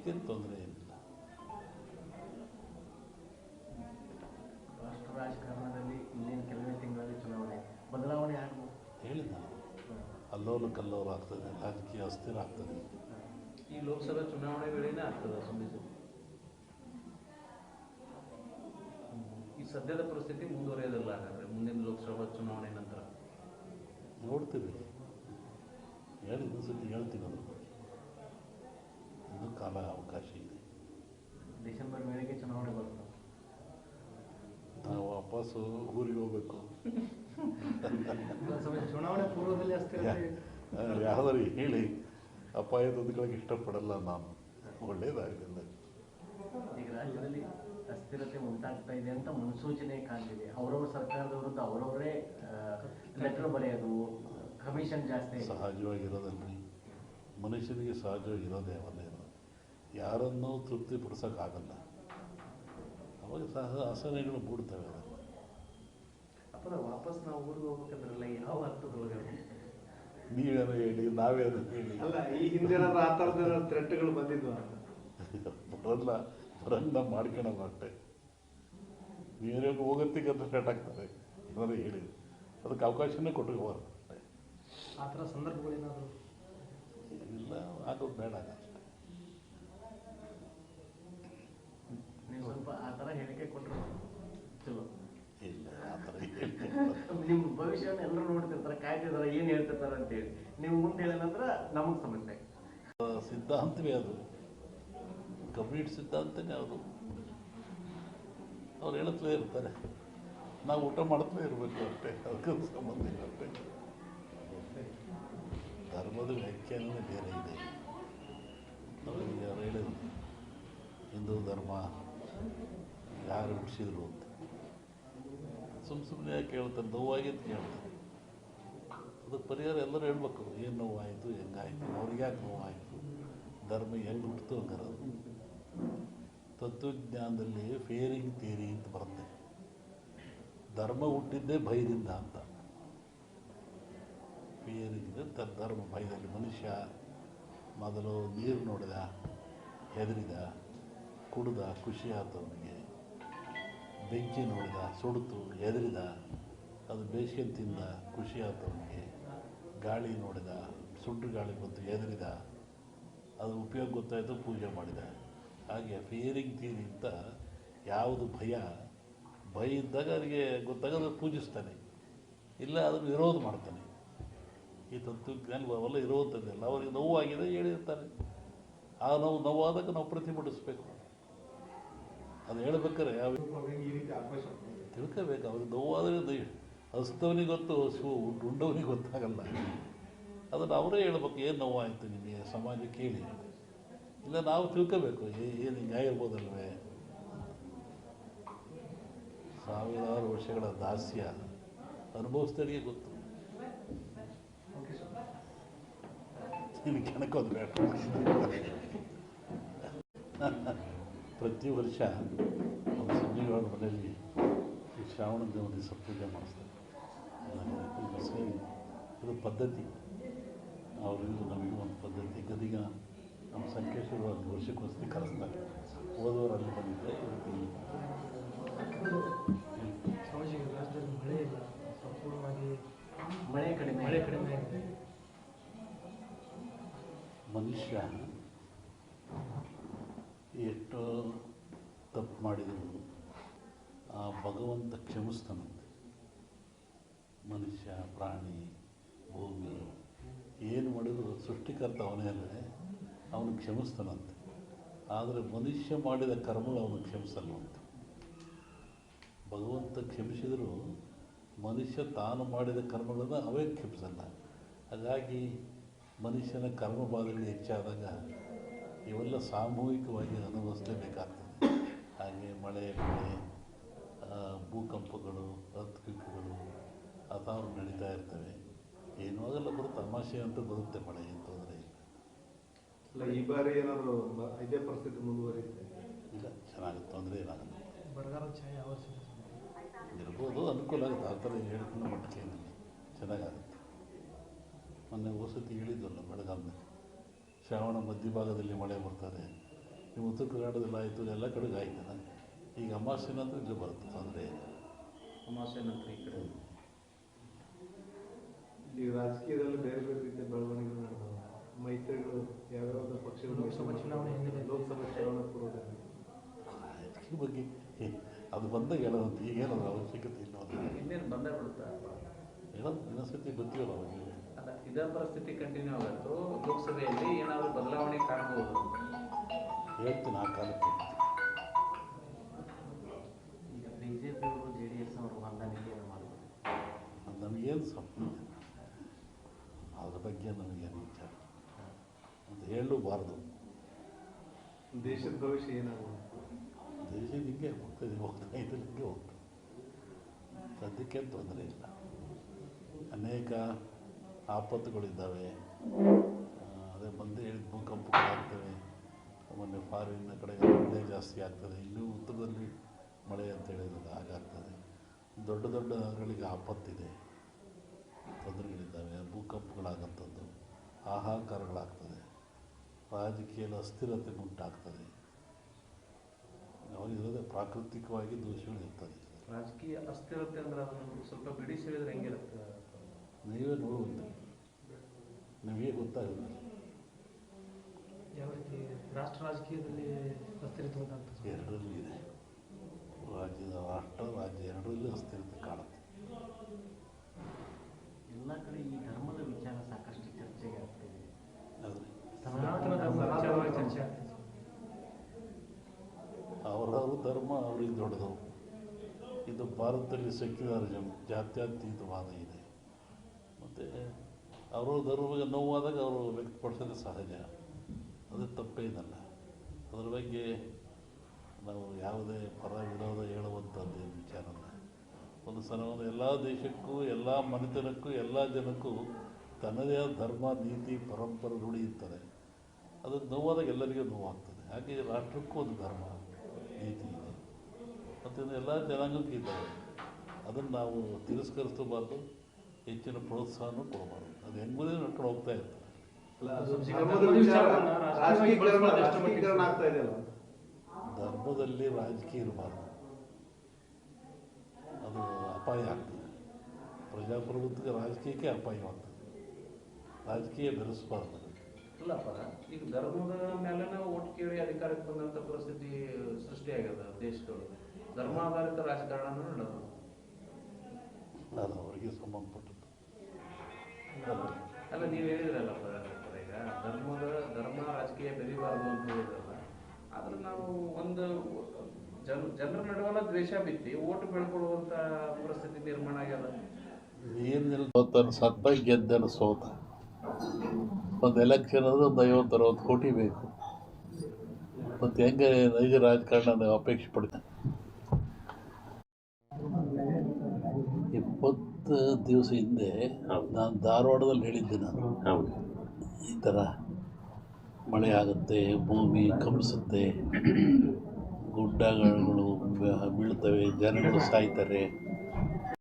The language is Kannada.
ಅದಕ್ಕೇನು ತೊಂದರೆ ಏನಿಲ್ಲ. ರಾಷ್ಟ್ರ ರಾಜಕಾರಣದಲ್ಲಿ ಇನ್ನೇನು ಕೆಲವೇ ತಿಂಗಳಲ್ಲಿ ಚುನಾವಣೆ ಬದಲಾವಣೆ ಆಗ್ಬೋದು. ಹೇಳಿದ ಅಲ್ಲೋಲು ಕಲ್ಲೋಲು ಆಗ್ತದೆ, ರಾಜಕೀಯ ಅಸ್ಥಿರ ಆಗ್ತದೆ. ಈ ಲೋಕಸಭಾ ಚುನಾವಣೆ ವೇಳೆನೇ ಆಗ್ತದೆ ಸುಮ್ಮನೆ ಈ ಸದ್ಯದ ಪರಿಸ್ಥಿತಿ ಮುಂದುವರಿಯೋದಿಲ್ಲ. ಹಾಗಾದರೆ ಮುಂದಿನ ಲೋಕಸಭಾ ಚುನಾವಣೆ ನಂತರ ನೋಡ್ತೀವಿ. ಇನ್ನೊಂದು ಸತಿ ಹೇಳ್ತೀವಿ. ಅದ್ರ ಬಗ್ಗೆ ಇನ್ನೂ ಕಾಲ ಅವಕಾಶ ಇದೆ. ಡಿಸೆಂಬರ್ ವೇಳೆಗೆ ಚುನಾವಣೆ ಬರ್ತದೆ. ನಾವು ವಾಪಸ್ಸು ಊರಿಗೆ ಹೋಗ್ಬೇಕು. ಚುನಾವಣೆ ಪೂರ್ವದಲ್ಲಿ ಅಸ್ಥಿರತೆ ಯಾವ್ದಾರು ಹೇಳಿ ಅಪಾಯ ತಂದುಕೊಳ್ಳೋಕೆ ಇಷ್ಟಪಡಲ್ಲ ನಾನು. ಒಳ್ಳೇದಾಗಲಿಲ್ಲ. ಈಗ ರಾಜ್ಯದಲ್ಲಿ ಅಸ್ಥಿರತೆ ಉಂಟಾಗ್ತಾ ಇದೆ ಅಂತ ಮುನ್ಸೂಚನೆ ಕಾಣ್ತಿದೆ. ಅವರವ್ರ ಸರ್ಕಾರದ ವಿರುದ್ಧ ಅವರವರೇ ಲೆಟರ್ ಬರೆಯೋದು, ಕಮಿಷನ್ ಜಾಸ್ತಿ ಸಹಜವಾಗಿರೋದಲ್ರಿ. ಮನುಷ್ಯನಿಗೆ ಸಹಜವಾಗಿರೋದೇ ಅವನ್ನೇನು ಯಾರನ್ನೂ ತೃಪ್ತಿಪಡಿಸೋಕ್ಕಾಗಲ್ಲ. ಅವಾಗ ಆಸನೆಗಳು ಮೂಡ್ತವೆ. ಅಪ್ಪರ ವಾಪಸ್ ನಾವು ಊರಿಗೆ ಹೋಗ್ಬೇಕಂದ್ರಲ್ಲ, ಯಾವ ಅರ್ಥದೊಳಗೆ ನೀವೇನೋ ಹೇಳಿ, ನಾವೇನೋ ಹೇಳಿ. ಅಲ್ಲ, ಈ ಹಿಂದಿನ ಆ ಥರದ ಥ್ರೆಟ್ಗಳು ಬಂದಿದ್ವು ಅಂತ ಬರಲ್ಲ ಮಾಡ್ಕೊಳಲ್ಲ ಅಷ್ಟೇ. ನೀವೇ ಹೋಗತ್ತಿಗೆ ಅಂತ ಸ್ಟಾರ್ಟ್ ಆಗ್ತದೆ. ಏನಾದ್ರು ಹೇಳಿ ಅದಕ್ಕೆ ಅವಕಾಶನೇ ಕೊಟ್ಟಿರ್ಬಾರ್ದು ಅಷ್ಟೇ. ಆ ಥರ ಸಂದರ್ಭಗಳೇನಾದರೂ ಇಲ್ಲ, ಆಗೋದು ಬೇಡ ಅಷ್ಟೇ. ನೀವು ಸ್ವಲ್ಪ ಆ ಥರ ಹೇಳಿಕೆ ಕೊಟ್ಟರು ಚಲೋ. ಇಲ್ಲ, ಆ ಥರ ಹೇಳಿಕೆ ನಿಮ್ಮ ಭವಿಷ್ಯವನ್ನು ಎಲ್ಲರೂ ನೋಡ್ತಿರ್ತಾರೆ, ಕಾಯ್ತಿರ್ತಾರೆ, ಏನು ಹೇಳ್ತಿರ್ತಾರೆ ಅಂತೇಳಿ. ನೀವು ಮುಂದೆ ಹೇಳಿದ ನಂತರ ನಮಗೆ ಸಮಸ್ಯೆ. ಸಿದ್ಧಾಂತವೇ ಅದು, ಕಂಪ್ಲೀಟ್ ಸಿದ್ಧಾಂತನೇ ಅದು. ಅವ್ರು ಹೇಳುತ್ತಲೇ ಇರ್ತಾರೆ, ನಾವು ಊಟ ಮಾಡ್ತಲೇ ಇರಬೇಕು ಅಷ್ಟೇ. ಅದಕ್ಕೆ ಸಂಬಂಧ ಇಲ್ಲ ಅಷ್ಟೇ. ಧರ್ಮದ ವ್ಯಾಖ್ಯಾನವೇ ಬೇರೆ ಇದೆ. ಅವ್ರಿಗೆ ಯಾರು ಹೇಳಿದ್ರು ಹಿಂದೂ ಧರ್ಮ ಯಾರು ಹುಟ್ಟಿಸಿದ್ರು ಅಂತ. ಸುಮ್ಮನೆ ಯಾಕೆ ಹೇಳ್ತಾರೆ? ನೋವಾಗಿದ್ದು ಕೇಳ್ತಾರೆ. ಅದಕ್ಕೆ ಪರಿಹಾರ ಎಲ್ಲರೂ ಹೇಳ್ಬೇಕು. ಏನು ನೋವಾಯಿತು, ಹೆಂಗಾಯಿತು, ಅವ್ರಿಗೆ ಯಾಕೆ ನೋವಾಯಿತು, ಧರ್ಮ ಹೆಂಗೆ ಹುಟ್ಟಿತು ಹಂಗಾರದು. ತತ್ವಜ್ಞಾನದಲ್ಲಿ ಫೇರಿಂಗ್ ಥಿಯರಿ ಅಂತ ಬರುತ್ತೆ. ಧರ್ಮ ಹುಟ್ಟಿದ್ದೇ ಭಯದಿಂದ ಅಂತ. ಫಿಯರಿಂಗ್ ಧರ್ಮ ಭಯದಲ್ಲಿ. ಮನುಷ್ಯ ಮೊದಲು ನೀರು ನೋಡಿದ, ಹೆದರಿದ, ಕುಡಿದ, ಖುಷಿ ಆಯ್ತು ಅವನಿಗೆ. ಬೆಂಕಿ ನೋಡಿದ, ಸುಡ್ತು, ಹೆದರಿದ, ಅದು ಬೇಸಿಗೆ ತಿಂದ, ಖುಷಿ ಆಯ್ತು ಅವನಿಗೆ. ಗಾಳಿ ನೋಡಿದ, ಸುಡ್ಡು ಗಾಳಿ ಬಂತು, ಹೆದರಿದ, ಅದು ಉಪಯೋಗ ಗೊತ್ತಾಯಿತು, ಪೂಜೆ ಮಾಡಿದ. ಹಾಗೆ ಫಿಯರಿಂಗ್ ಥಿಯರಿ ಅಂತ ಯಾವುದು ಭಯ ಇದ್ದಾಗ ಅವರಿಗೆ ಗೊತ್ತಾಗೋದು ಪೂಜಿಸ್ತಾನೆ, ಇಲ್ಲ ಅದನ್ನು ವಿರೋಧ ಮಾಡ್ತಾನೆ. ಈ ತತ್ವಜ್ಞಾನ ಅವೆಲ್ಲ ಇರುವಂಥದ್ದೆಲ್ಲ ಅವ್ರಿಗೆ ನೋವಾಗಿದೆ ಹೇಳಿರ್ತಾರೆ. ಆ ನೋವಾದಾಗ ನಾವು ಪ್ರತಿಭಟಿಸ್ಬೇಕು. ಅದು ಹೇಳ್ಬೇಕಾರೆ ಯಾವ ತಿಳ್ಕೋಬೇಕು. ಅವ್ರಿಗೆ ನೋವಾದರೆ ಹಸ್ತವನಿಗೆ ಗೊತ್ತು, ಉಂಡವನಿಗೆ ಗೊತ್ತಾಗಲ್ಲ. ಅದನ್ನು ಅವರೇ ಹೇಳ್ಬೇಕು, ಏನು ನೋವಾಯಿತು ನಿಮಗೆ, ಸಮಾಜಕ್ಕೆ ಹೇಳಿ. ಇಲ್ಲ ನಾವು ತಿಳ್ಕೋಬೇಕು, ಏನು ಹಿಂಗೆ ಆಗಿರ್ಬೋದಲ್ವೇ. ಸಾವಿರಾರು ವರ್ಷಗಳ ದಾಸ್ಯ ಅನುಭವಿಸ್ದವರಿಗೆ ಗೊತ್ತು. ಕೆಣಕೋದು ಬೇಡ. ಪ್ರತಿ ವರ್ಷ ಒಂದು ಸಂಜೆಗಳ ಮನೆಯಲ್ಲಿ ಈ ಶ್ರಾವಣ ದಿವಸ ಪೂಜೆ ಮಾಡಿಸ್ತಾರೆ. ಇದು ಪದ್ಧತಿ. ಅವರಿಗೂ ನಮಗೂ ಒಂದು ಪದ್ಧತಿ. ಗದಿಗ ನಮ್ಮ ಸಂಕೇಶ್ವರ ಒಂದು ವರ್ಷಕ್ಕೊಂದ್ಸತಿ ಕರೆಸ್ತಾರೆ. ಹೋದವರು ಅಲ್ಲಿ ಬಂದಿದ್ದೆ, ರಾಜ್ಯದಲ್ಲಿ ಮಳೆ ಇಲ್ಲ, ಸಂಪೂರ್ಣವಾಗಿ ಮಳೆ ಕಡಿಮೆ ಆಗಿದೆ. ಮನುಷ್ಯ ಎಷ್ಟು ತಪ್ಪು ಮಾಡಿದರೂ ಆ ಭಗವಂತ ಕ್ಷಮಿಸ್ತಾನಂತೆ. ಮನುಷ್ಯ, ಪ್ರಾಣಿ, ಭೂಮಿ ಏನು ಮಾಡಿದ್ರು ಸೃಷ್ಟಿಕರ್ತ ಅವನೇ ಅಲ್ಲದೆ ಅವನು ಕ್ಷಮಿಸ್ತಾನಂತೆ. ಆದರೆ ಮನುಷ್ಯ ಮಾಡಿದ ಕರ್ಮಗಳು ಅವನು ಕ್ಷಮಿಸಲ್ವಂತೆ. ಭಗವಂತ ಕ್ಷಮಿಸಿದರೂ ಮನುಷ್ಯ ತಾನು ಮಾಡಿದ ಕರ್ಮಗಳನ್ನು ಅವೇ ಕ್ಷಮಿಸಲ್ಲ. ಹಾಗಾಗಿ ಮನುಷ್ಯನ ಕರ್ಮಬಾಧೆಗಳು ಹೆಚ್ಚಾದಾಗ ಇವೆಲ್ಲ ಸಾಮೂಹಿಕವಾಗಿ ಅನುಭವಿಸಲೇಬೇಕಾಗ್ತದೆ. ಹಾಗೆ ಮಳೆ, ಭೂಕಂಪಗಳು, ಅರ್ಥಕ್ವೇಕ್ಗಳು ಅಥಾರು ನಡೀತಾ ಇರ್ತವೆ. ಏನೂ ಆಗಲ್ಲ, ಬರೋ ತಮಾಷೆ ಅಂತ ಬರುತ್ತೆ. ಮಳೆ ಏನು ತೊಂದರೆ ಇಲ್ಲ. ಈ ಬಾರಿ ಏನಾದರೂ ಇದೇ ಪರಿಸ್ಥಿತಿ ಮುಂದುವರಿಯುತ್ತೆ? ಇಲ್ಲ, ಚೆನ್ನಾಗಿ ತೊಂದರೆ ಏನಾಗಲ್ಲ. ಬರಗಾಲ ಛಾಯೆ ಇರ್ಬೋದು, ಅನುಕೂಲ ಆಗುತ್ತೆ. ಆ ಥರ ಹೇಳ್ಕೊಂಡು ಮಟ್ಟಿಗೆ ಏನಿಲ್ಲ, ಚೆನ್ನಾಗಾಗುತ್ತೆ. ಮೊನ್ನೆ ವಸತಿ ಹೇಳಿದ್ವಲ್ಲ, ಬೆಳಗಾವಿನಲ್ಲಿ ಶ್ರಾವಣ ಮಧ್ಯಭಾಗದಲ್ಲಿ ಮಳೆ ಬರ್ತಾರೆ, ನಿಮ್ಮ ಉತ್ತರ ಕರ್ನಾಟಕದಲ್ಲಿ ಆಯಿತು, ಎಲ್ಲ ಕಡೆಗೆ ಆಯ್ತಲ್ಲ. ಈಗ ಅಮಾವಾಸ್ಯೆ ನಂತರ ಇಲ್ಲಿ ಬರುತ್ತೆ, ತೊಂದರೆ ಇಲ್ಲ. ಅಮಾವಾಸ್ಯೆ ನಂತರ ಈ ಕಡೆ ಈಗ ರಾಜಕೀಯದಲ್ಲಿ ಬೇರೆ ಬೇರೆ ರೀತಿಯ ಬೆಳವಣಿಗೆಗಳು ನಡೆದವು. ಮೈತ್ರಿಗಳು ಯಾವ್ಯಾವ ಪಕ್ಷಗಳು ಲೋಕಸಭಾ ಚುನಾವಣೆ ಹಿನ್ನೆಲೆ ಲೋಕಸಭಾ ಚುನಾವಣೆ ಪೂರ್ವದಲ್ಲಿ ರಾಜಕೀಯ ಬಗ್ಗೆ ಅದು ಬಂದಾಗ ಹೇಳೋದು, ಈಗೇನೋದು ಅವಶ್ಯಕತೆ ಇಲ್ಲ. ಅದು ಇನ್ನೇನು ಬಂದೇ ಬಿಡುತ್ತಾ? ಹೇಳೋದು ಇನ್ನೊಂದ್ಸತಿ ಗೊತ್ತಿಲ್ಲ ಅವಾಗ. ಅಲ್ಲ, ಇದೇ ಪರಿಸ್ಥಿತಿ ಕಂಟಿನ್ಯೂ ಆಗುತ್ತೋ ಲೋಕಸಭೆಯಲ್ಲಿ ಏನಾದರೂ ಬದಲಾವಣೆ ಕಾಣ್ಬೋದು? ಹೇಳ್ತೀನಿ ಆ ಕಾಲಕ್ಕೆ. ಈಗ ಬಿಜೆಪಿಯವರು JDS ಅವರು ಹೊಂದಾಣಿಕೆ ಮಾಡ್ಬೋದು. ಅದು ನಮಗೇನು ಸಂಬಂಧ ಇಲ್ಲ. ಅದ್ರ ಬಗ್ಗೆ ನಮಗೇನು ವಿಚಾರ ಅಂತ ಹೇಳಲೂಬಾರ್ದು. ದೇಶದ ಭವಿಷ್ಯ ಏನಾಗುತ್ತೆ? ದೇಶ ಹಿಂಗೆ ಹೋಗ್ತಾ ಇದ್ರೆ ಹಿಂಗೆ ಹೋಗ್ತದೆ. ಸದ್ಯಕ್ಕೇನು ತೊಂದರೆ ಇಲ್ಲ. ಅನೇಕ ಆಪತ್ತುಗಳಿದ್ದಾವೆ. ಅದೇ ಬಂದೇ ಹೇಳಿದ ಭೂಕಂಪಗಳಾಗ್ತವೆ. ಮೊನ್ನೆ ಫಾರಿನ್ನ ಕಡೆ ಮಳೆ ಜಾಸ್ತಿ ಆಗ್ತದೆ. ಇನ್ನೂ ಉತ್ತರದಲ್ಲಿ ಮಳೆ ಅಂತ ಹೇಳಿದ್ರೆ ಹಾಗಾಗ್ತದೆ. ದೊಡ್ಡ ದೊಡ್ಡ ನಗರಗಳಿಗೆ ಆಪತ್ತಿದೆ, ತೊಂದರೆಗಳಿದ್ದಾವೆ, ಭೂಕಂಪಗಳಾಗಂಥದ್ದು, ಹಾಹಾಕಾರಗಳಾಗ್ತದೆ, ರಾಜಕೀಯದ ಅಸ್ಥಿರತೆ ಉಂಟಾಗ್ತದೆ. ಅವಾಗಿರೋದೇ ಪ್ರಾಕೃತಿಕವಾಗಿ ದೋಷಗಳು ಇರ್ತದೆ. ರಾಜಕೀಯ ಅಸ್ಥಿರತೆ ಅಂದ್ರೆ ಅದನ್ನು ಸ್ವಲ್ಪ ಬಿಡಿಸಿ ಹೇಳಿದ್ರೆ ಹೆಂಗಿರುತ್ತೆ? ನೀವೇ ನೋಡುವಂತೆ ನಿಮಗೆ ಗೊತ್ತಾಗುತ್ತೆ. ಯಾವ ರೀತಿ ರಾಷ್ಟ್ರ ರಾಜಕೀಯದಲ್ಲಿ ಅಸ್ಥಿರತೆ ಉಂಟಾಗ್ತದೆ? ಎರಡರಲ್ಲೂ ಇದೆ. ರಾಜ್ಯ ಎರಡರಲ್ಲೂ ಅಸ್ಥಿರತೆ ಕಾಣುತ್ತೆ. ಎಲ್ಲ ಕಡೆ ಈ ಧರ್ಮದ ವಿಚಾರ ಸಾಕಷ್ಟು ಚರ್ಚೆಗೆ ಆಗ್ತಿದೆ. ಆದರೆ ಸನಾತನ ಧರ್ಮ ವಿಚಾರವಾಗಿ ಚರ್ಚೆ ಆಗ್ತದೆ. ಅವರವ್ರ ಧರ್ಮ ಅವ್ರಿಗೆ ದೊಡ್ಡದು. ಇದು ಭಾರತದಲ್ಲಿ ಸೆಕ್ಯುಲರಿಸಮ್, ಜಾತ್ಯತೀತವಾದ ಇದೆ. ಮತ್ತು ಅವರ ಧರ್ಮಕ್ಕೆ ನೋವಾದಾಗ ಅವರು ವ್ಯಕ್ತಪಡಿಸೋದು ಸಹಜ, ಅದು ತಪ್ಪೇನಲ್ಲ. ಅದ್ರ ಬಗ್ಗೆ ನಾವು ಯಾವುದೇ ಪರ ವಿರೋಧ ಹೇಳುವಂಥದ್ದು ವಿಚಾರ ಅಲ್ಲ. ಒಂದು ಸಲವನ್ನು ಎಲ್ಲ ದೇಶಕ್ಕೂ, ಎಲ್ಲ ಮನೆತನಕ್ಕೂ, ಎಲ್ಲ ಜನಕ್ಕೂ ತನ್ನದೇ ಆದ ಧರ್ಮ, ನೀತಿ, ಪರಂಪರೆ ರೂಢಿ ಇರ್ತದೆ. ಅದು ನೋವಾದಾಗ ಎಲ್ಲರಿಗೂ ನೋವಾಗ್ತದೆ. ಹಾಗೆ ರಾಷ್ಟ್ರಕ್ಕೂ ಒಂದು ಧರ್ಮ, ನೀತಿ ಇದೆ ಮತ್ತು ಎಲ್ಲ ಜನಾಂಗಕ್ಕೂ ಇದ್ದಾವೆ. ಅದನ್ನು ನಾವು ತಿರಸ್ಕರಿಸಬಾರ್ದು, ಹೆಚ್ಚಿನ ಪ್ರೋತ್ಸಾಹನೂ ಕೊಡಬಾರ್ದು. ಅದು ಹೆಂಗುದೇ ನಡ್ಕೊಂಡು ಹೋಗ್ತಾ ಇರ್ತದೆ. ಧರ್ಮದ ವಿಚಾರ ರಾಜಕೀಕರಣ ಆಗ್ತಾ ಇದೆಯಲ್ಲ. ಧರ್ಮದಲ್ಲಿ ರಾಜಕೀಯ ಇರಬಾರ್ದು, ಅದು ಅಪಾಯ ಆಗ್ತದೆ. ಪ್ರಜಾಪ್ರಭುತ್ವಕ್ಕೆ ರಾಜಕೀಯಕ್ಕೆ ಅಪಾಯವಾಗ್ತದೆ. ರಾಜಕೀಯ ಬೆರೆಸಬಾರ್ದು. ಇಲ್ಲಪ್ಪ, ಈಗ ಧರ್ಮದ ಮೇಲೆ ಓಟ್ ಕೇಳಿ ಅಧಿಕಾರಕ್ಕೆ ಬಂದಂಥ ಪರಿಸ್ಥಿತಿ ಸೃಷ್ಟಿಯಾಗ್ಯದ ದೇಶದೊಳಗೆ. ಧರ್ಮಾಧಾರಿತ ರಾಜಕಾರಣ ನಡೆದು ಅದು ಅವರಿಗೆ ಸಂಬಂಧಪಟ್ಟದ್ದು. ಅಲ್ಲ, ನೀವು ಹೇಳಿದ್ರಲ್ಲಪ್ಪ ಈಗ ಧರ್ಮ ರಾಜಕೀಯ ಬೆರಿಬಾರ್ದು ಅಂತ ಹೇಳಿದ್ರಲ್ಲ. ಆದ್ರೆ ನಾವು ಒಂದು ಜನರ ನಡುವಲ್ಲ ದ್ವೇಷ ಬಿತ್ತಿ ಓಟು ಬೆಳ್ಕೊಳ್ಳುವಂಥ ಪರಿಸ್ಥಿತಿ ನಿರ್ಮಾಣ ಆಗ್ಯದ. ಏನಿಲ್ಲ, ಸೋತನು ಸತ್ತ, ಗೆದ್ದನು ಸೋತ. ಒಂದು ಎಲೆಕ್ಷನ್ ಅಂದರೆ ಒಂದು 50-60 ಕೋಟಿ ಬೇಕು. ಮತ್ತು ಹೆಂಗೆ ನೈಜ ರಾಜಕಾರಣ ನಾವು ಅಪೇಕ್ಷೆ ಪಡ್ತೇನೆ. 20 ದಿವಸ ಹಿಂದೆ ನಾನು ಧಾರವಾಡದಲ್ಲಿ ಹೇಳಿದ್ದೆ. ನಾನು ಈ ಥರ ಮಳೆ ಆಗುತ್ತೆ, ಭೂಮಿ ಕಂಪಿಸುತ್ತೆ, ಗುಡ್ಡಗಳು ಬೀಳ್ತವೆ, ಜನಗಳು ಸಾಯ್ತಾರೆ,